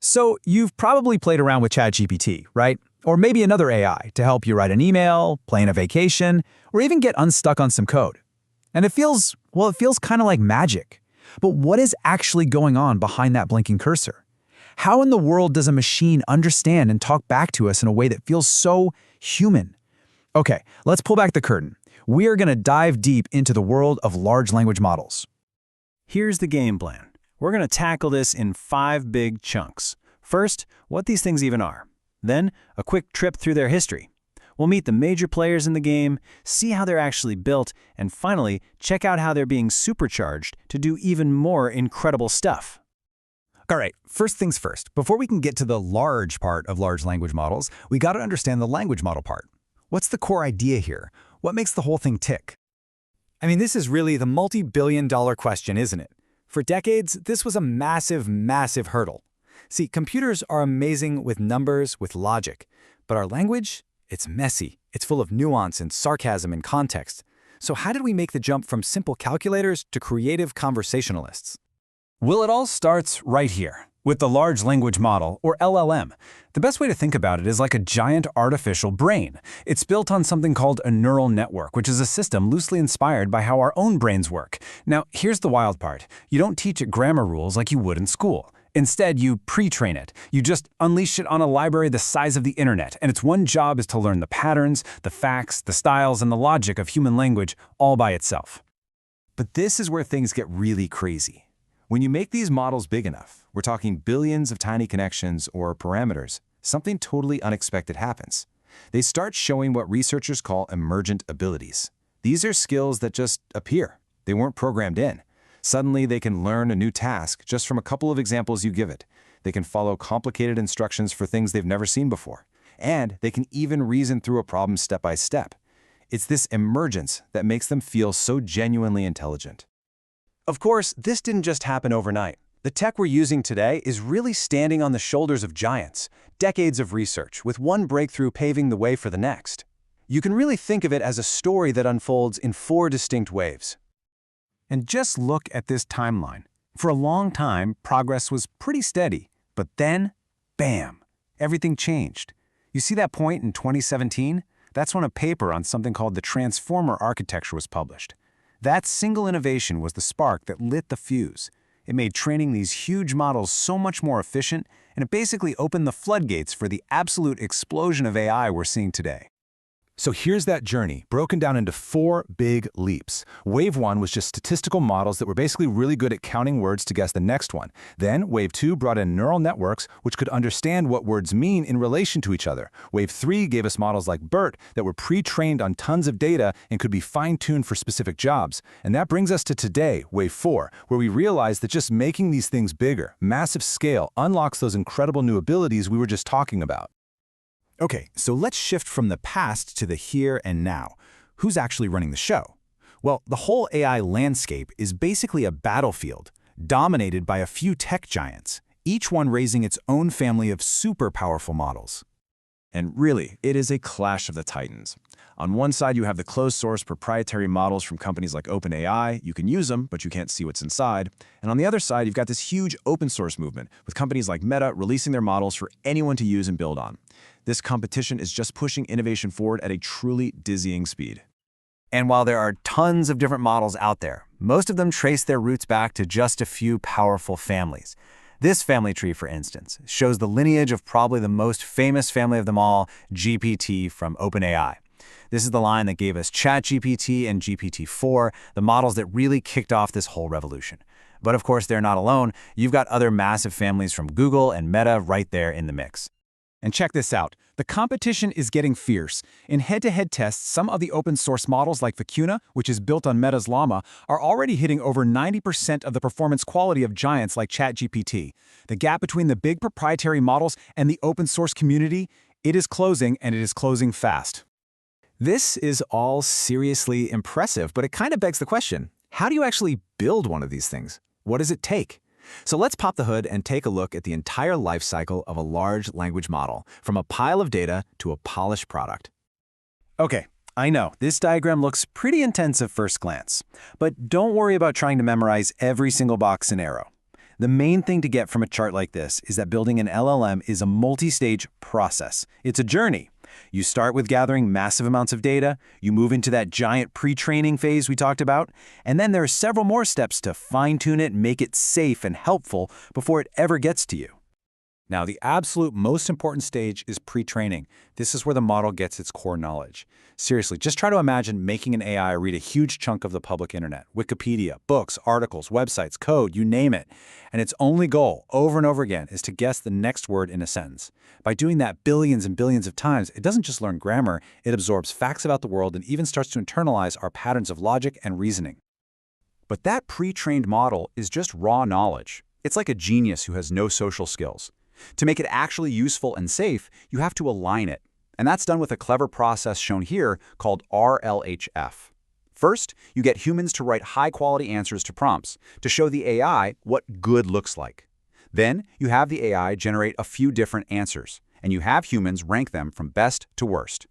So you've probably played around with ChatGPT, right? Or maybe another AI to help you write an email, plan a vacation, or even get unstuck on some code. And it feels kind of like magic. But what is actually going on behind that blinking cursor? How in the world does a machine understand and talk back to us in a way that feels so human? Okay, let's pull back the curtain. We are going to dive deep into the world of large language models. Here's the game plan. We're going to tackle this in 5 big chunks. First, what these things even are. Then, a quick trip through their history. We'll meet the major players in the game, see how they're actually built, and finally, check out how they're being supercharged to do even more incredible stuff. All right, first things first. Before we can get to the large part of large language models, we got to understand the language model part. What's the core idea here? What makes the whole thing tick? I mean, this is really the multi-billion-dollar question, isn't it? For decades, this was a massive, massive hurdle. See, computers are amazing with numbers, with logic. But our language? It's messy. It's full of nuance and sarcasm and context. So how did we make the jump from simple calculators to creative conversationalists? Well, it all starts right here, with the large language model, or LLM. The best way to think about it is like a giant artificial brain. It's built on something called a neural network, which is a system loosely inspired by how our own brains work. Now, here's the wild part. You don't teach it grammar rules like you would in school. Instead, you pre-train it. You just unleash it on a library the size of the internet, and its one job is to learn the patterns, the facts, the styles, and the logic of human language all by itself. But this is where things get really crazy. When you make these models big enough, we're talking billions of tiny connections or parameters, something totally unexpected happens. They start showing what researchers call emergent abilities. These are skills that just appear. They weren't programmed in. Suddenly, they can learn a new task just from a couple of examples you give it. They can follow complicated instructions for things they've never seen before. And they can even reason through a problem step by step. It's this emergence that makes them feel so genuinely intelligent. Of course, this didn't just happen overnight. The tech we're using today is really standing on the shoulders of giants, decades of research, with one breakthrough paving the way for the next. You can really think of it as a story that unfolds in 4 distinct waves. And just look at this timeline. For a long time, progress was pretty steady. But then, bam, everything changed. You see that point in 2017? That's when a paper on something called the transformer architecture was published. That single innovation was the spark that lit the fuse. It made training these huge models so much more efficient, and it basically opened the floodgates for the absolute explosion of AI we're seeing today. So here's that journey, broken down into 4 big leaps. Wave 1 was just statistical models that were basically really good at counting words to guess the next one. Then, Wave 2 brought in neural networks, which could understand what words mean in relation to each other. Wave 3 gave us models like BERT that were pre-trained on tons of data and could be fine-tuned for specific jobs. And that brings us to today, Wave 4, where we realized that just making these things bigger, massive scale, unlocks those incredible new abilities we were just talking about. Okay, so let's shift from the past to the here and now. Who's actually running the show? Well, the whole AI landscape is basically a battlefield, dominated by a few tech giants, each one raising its own family of super powerful models. And really, it is a clash of the titans. On one side, you have the closed-source proprietary models from companies like OpenAI. You can use them, but you can't see what's inside. And on the other side, you've got this huge open-source movement, with companies like Meta releasing their models for anyone to use and build on. This competition is just pushing innovation forward at a truly dizzying speed. And while there are tons of different models out there, most of them trace their roots back to just a few powerful families. This family tree, for instance, shows the lineage of probably the most famous family of them all, GPT from OpenAI. This is the line that gave us ChatGPT and GPT-4, the models that really kicked off this whole revolution. But of course, they're not alone. You've got other massive families from Google and Meta right there in the mix. And check this out. The competition is getting fierce. In head-to-head tests, some of the open-source models like Vicuna, which is built on Meta's LLaMA, are already hitting over 90% of the performance quality of giants like ChatGPT. The gap between the big proprietary models and the open-source community, it is closing, and it is closing fast. This is all seriously impressive, but it kind of begs the question, how do you actually build one of these things? What does it take? So let's pop the hood and take a look at the entire life cycle of a large language model, from a pile of data to a polished product. Okay, I know, this diagram looks pretty intense at first glance. But don't worry about trying to memorize every single box and arrow. The main thing to get from a chart like this is that building an LLM is a multi-stage process. It's a journey. You start with gathering massive amounts of data, you move into that giant pre-training phase we talked about, and then there are several more steps to fine-tune it and make it safe and helpful before it ever gets to you. Now, the absolute most important stage is pre-training. This is where the model gets its core knowledge. Seriously, just try to imagine making an AI read a huge chunk of the public internet, Wikipedia, books, articles, websites, code, you name it. And its only goal, over and over again, is to guess the next word in a sentence. By doing that billions and billions of times, it doesn't just learn grammar, it absorbs facts about the world and even starts to internalize our patterns of logic and reasoning. But that pre-trained model is just raw knowledge. It's like a genius who has no social skills. To make it actually useful and safe, you have to align it. And that's done with a clever process shown here called RLHF. First, you get humans to write high-quality answers to prompts to show the AI what good looks like. Then, you have the AI generate a few different answers, and you have humans rank them from best to worst.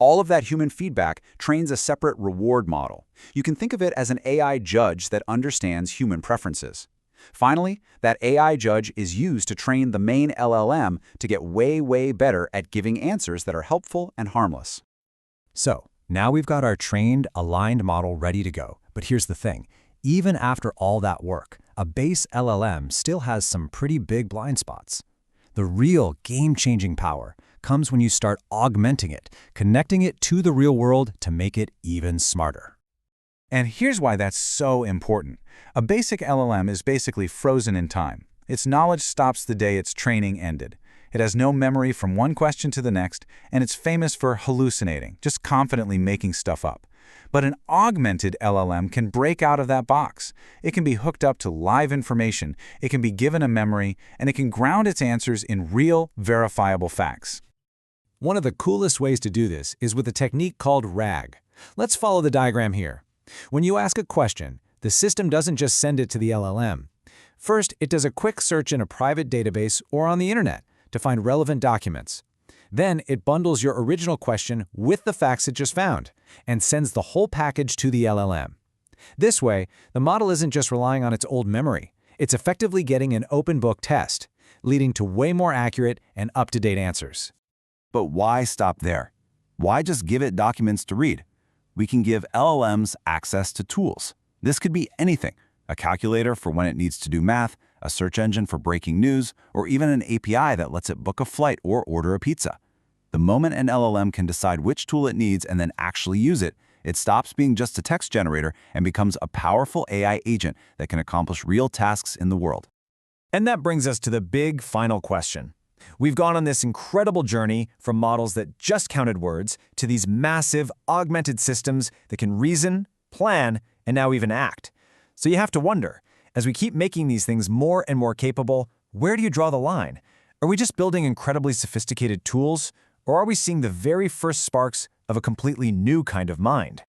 All of that human feedback trains a separate reward model. You can think of it as an AI judge that understands human preferences. Finally, that AI judge is used to train the main LLM to get way better at giving answers that are helpful and harmless. So, now we've got our trained, aligned model ready to go. But here's the thing. Even after all that work, a base LLM still has some pretty big blind spots. The real game-changing power comes when you start augmenting it, connecting it to the real world to make it even smarter. And here's why that's so important. A basic LLM is basically frozen in time. Its knowledge stops the day its training ended. It has no memory from one question to the next, and it's famous for hallucinating, just confidently making stuff up. But an augmented LLM can break out of that box. It can be hooked up to live information, it can be given a memory, and it can ground its answers in real, verifiable facts. One of the coolest ways to do this is with a technique called RAG. Let's follow the diagram here. When you ask a question, the system doesn't just send it to the LLM. First, it does a quick search in a private database or on the internet to find relevant documents. Then, it bundles your original question with the facts it just found and sends the whole package to the LLM. This way, the model isn't just relying on its old memory. It's effectively getting an open book test, leading to way more accurate and up-to-date answers. But why stop there? Why just give it documents to read? We can give LLMs access to tools. This could be anything: a calculator for when it needs to do math, a search engine for breaking news, or even an API that lets it book a flight or order a pizza. The moment an LLM can decide which tool it needs and then actually use it, it stops being just a text generator and becomes a powerful AI agent that can accomplish real tasks in the world. And that brings us to the big final question. We've gone on this incredible journey from models that just counted words to these massive, augmented systems that can reason, plan, and now even act. So you have to wonder, as we keep making these things more and more capable, where do you draw the line? Are we just building incredibly sophisticated tools, or are we seeing the very first sparks of a completely new kind of mind?